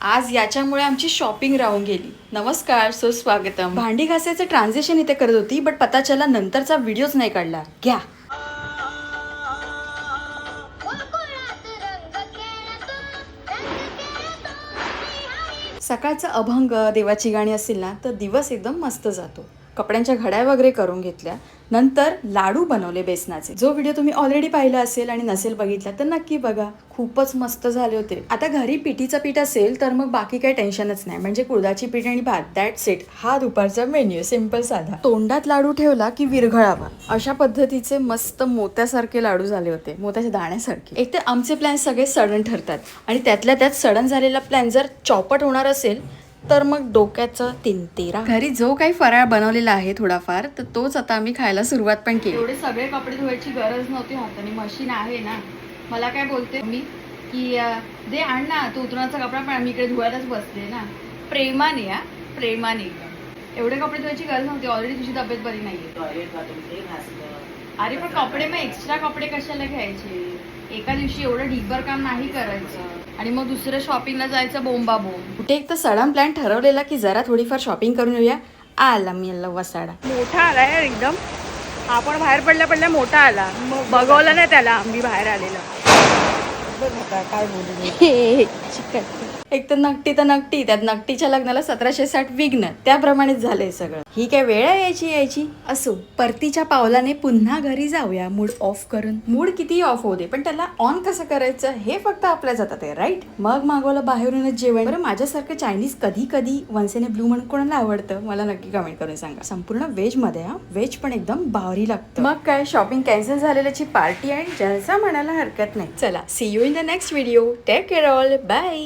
आज याच्यामुळे आमची शॉपिंग राहून गेली. नमस्कार, सुस्वागतम. भांडी घासायचं ट्रान्झिशन इथे करत होती, बट पता चला नंतरचा व्हिडिओच नाही काढला. घ्या. सकाळचं अभंग, देवाची गाणी असतील ना तर दिवस एकदम मस्त जातो. कपड्यांच्या घड्या वगैरे करून घेतल्या. नंतर लाडू बनवले बेसनाचे. जो व्हिडिओ तुम्ही ऑलरेडी पाहिला असेल आणि नसेल बघितला तर नक्की बघा. खूपच मस्त झाले होते. आता घरी पिठीचं पीठ असेल तर मग बाकी काही टेन्शनच नाही. म्हणजे कुळदाची पीठ आणि भात, दॅट्स इट. हा दुपारचा मेन्यू सिंपल साधा. तोंडात लाडू ठेवला की विरघळावा अशा पद्धतीचे मस्त मोत्यासारखे लाडू झाले होते. मोत्याच्या दाण्यासारखे. एक तर आमचे प्लॅन सगळे सडन ठरतात आणि त्यातल्या त्यात सडन झालेला प्लॅन जर चौपट होणार असेल तर मग डोक्याचं तिंतेरा. घरी जो काही फराळ बनवलेला आहे थोडाफार तर तोच आता आम्ही खायला सुरुवात पण केली. एवढे सगळे कपडे धुवायची गरज नव्हती. हाताने मशीन आहे ना. मला काय बोलते मी की दे आण ना तू उतरण्याचा कपडा, पण आम्ही इकडे धुवायलाच बसले ना. प्रेमाने प्रेमाने. एवढे कपडे धुवायची गरज नव्हती. ऑलरेडी तुझी तब्येत बरी नाहीये. अरे पण कपडे मग एक्स्ट्रा कपडे कशाला घ्यायचे? एका दिवशी एवढं ढिब्बर काम नाही करायचं आणि मग दुसरं शॉपिंगला जायचं बोंबा बोंब. कुठे एक तर सडन प्लॅन ठरवलेला की जरा थोडीफार शॉपिंग करून येऊया. आला मी वसाडा मोठा आला यार एकदम. हा पण बाहेर पडल्या मोठा आला. बघवलं नाही त्याला आम्ही बाहेर आलेला. काय बोलू चिकन. एक तर नकटी त्यात नकटीच्या लग्नाला 1760 विघ्न. त्याप्रमाणेच झालंय सगळं. ही काय वेळ आहे यायची असो. परतीच्या पावलाने पुन्हा घरी जाऊया मूड ऑफ करून. मूड कितीही ऑफ होऊ दे पण त्याला ऑन कसं करायचं हे फक्त आपल्या जातात आहे, राईट. मग मागवलं बाहेरूनच जेवण. बरं माझ्यासारखं चायनीज कधी वन्स इन अ ब्लू म्हणून कोणाला आवडतं मला नक्की कमेंट करून सांगा. संपूर्ण व्हेज मध्ये व्हेज पण एकदम भारी लागतं. मग काय शॉपिंग कॅन्सल झालेल्याची पार्टी आणि जलसा म्हणायला हरकत नाही. चला see you in the next video. Take care all. Bye.